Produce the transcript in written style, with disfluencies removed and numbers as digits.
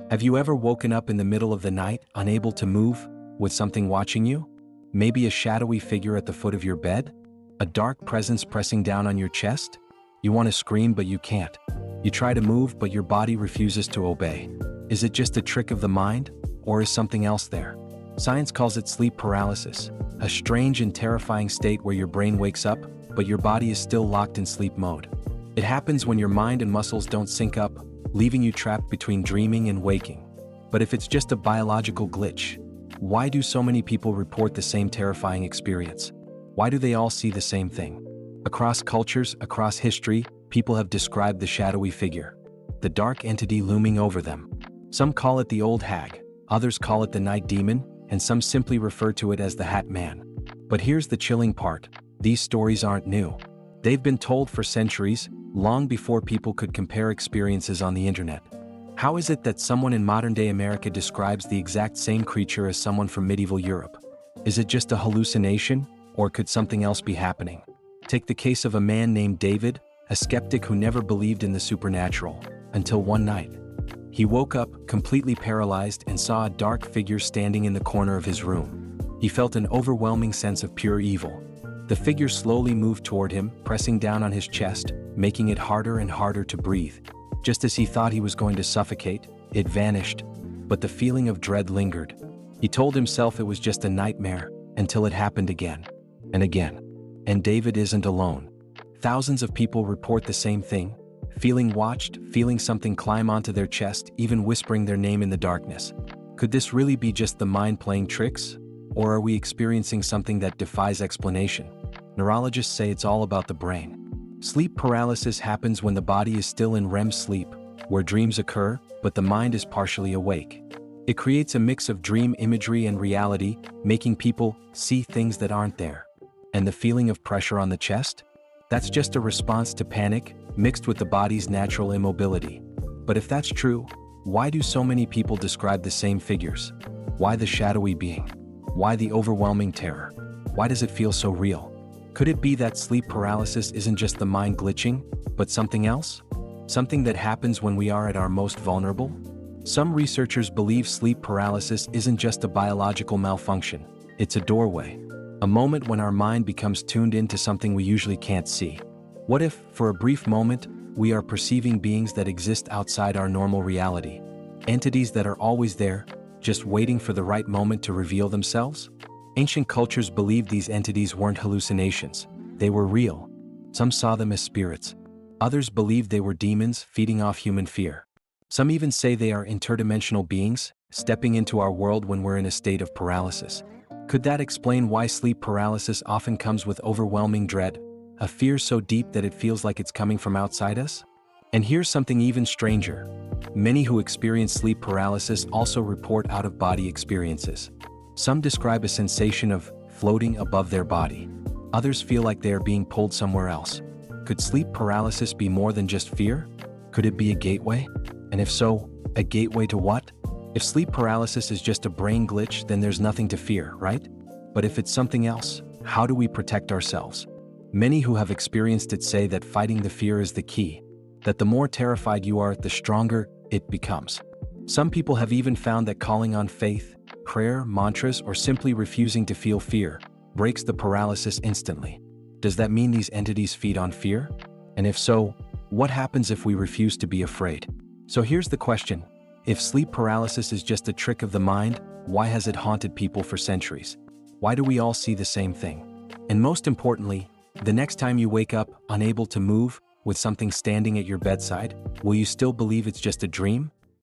Have you ever woken up in the middle of the night, unable to move, with something watching you? Maybe a shadowy figure at the foot of your bed? A dark presence pressing down on your chest? You want to scream but you can't. You try to move but your body refuses to obey. Is it just a trick of the mind, or is something else there? Science calls it sleep paralysis, a strange and terrifying state where your brain wakes up, but your body is still locked in sleep mode. It happens when your mind and muscles don't sync up, leaving you trapped between dreaming and waking. But if it's just a biological glitch, why do so many people report the same terrifying experience? Why do they all see the same thing? Across cultures, across history, people have described the shadowy figure, the dark entity looming over them. Some call it the old hag, others call it the night demon, and some simply refer to it as the Hat Man. But here's the chilling part: these stories aren't new. They've been told for centuries, long before people could compare experiences on the internet. How is it that someone in modern-day America describes the exact same creature as someone from medieval Europe? Is it just a hallucination, or could something else be happening? Take the case of a man named David, a skeptic who never believed in the supernatural, until one night. He woke up, completely paralyzed, and saw a dark figure standing in the corner of his room. He felt an overwhelming sense of pure evil. The figure slowly moved toward him, pressing down on his chest, making it harder and harder to breathe. Just as he thought he was going to suffocate, it vanished, but the feeling of dread lingered. He told himself it was just a nightmare, until it happened again, and again. And David isn't alone. Thousands of people report the same thing, feeling watched, feeling something climb onto their chest, even whispering their name in the darkness. Could this really be just the mind playing tricks? Or are we experiencing something that defies explanation? Neurologists say it's all about the brain. Sleep paralysis happens when the body is still in REM sleep, where dreams occur, but the mind is partially awake. It creates a mix of dream imagery and reality, making people see things that aren't there. And the feeling of pressure on the chest? That's just a response to panic, mixed with the body's natural immobility. But if that's true, why do so many people describe the same figures? Why the shadowy being? Why the overwhelming terror? Why does it feel so real? Could it be that sleep paralysis isn't just the mind glitching, but something else? Something that happens when we are at our most vulnerable? Some researchers believe sleep paralysis isn't just a biological malfunction, it's a doorway. A moment when our mind becomes tuned into something we usually can't see. What if, for a brief moment, we are perceiving beings that exist outside our normal reality? Entities that are always there, just waiting for the right moment to reveal themselves? Ancient cultures believed these entities weren't hallucinations, they were real. Some saw them as spirits. Others believed they were demons feeding off human fear. Some even say they are interdimensional beings, stepping into our world when we're in a state of paralysis. Could that explain why sleep paralysis often comes with overwhelming dread, a fear so deep that it feels like it's coming from outside us? And here's something even stranger. Many who experience sleep paralysis also report out-of-body experiences. Some describe a sensation of floating above their body. Others feel like they are being pulled somewhere else. Could sleep paralysis be more than just fear? Could it be a gateway? And if so, a gateway to what? If sleep paralysis is just a brain glitch, then there's nothing to fear, right? But if it's something else, how do we protect ourselves? Many who have experienced it say that fighting the fear is the key, that the more terrified you are, the stronger it becomes. Some people have even found that calling on faith, prayer, mantras, or simply refusing to feel fear breaks the paralysis instantly. Does that mean these entities feed on fear? And if so, what happens if we refuse to be afraid? So here's the question. If sleep paralysis is just a trick of the mind, why has it haunted people for centuries? Why do we all see the same thing? And most importantly, the next time you wake up unable to move, with something standing at your bedside, will you still believe it's just a dream?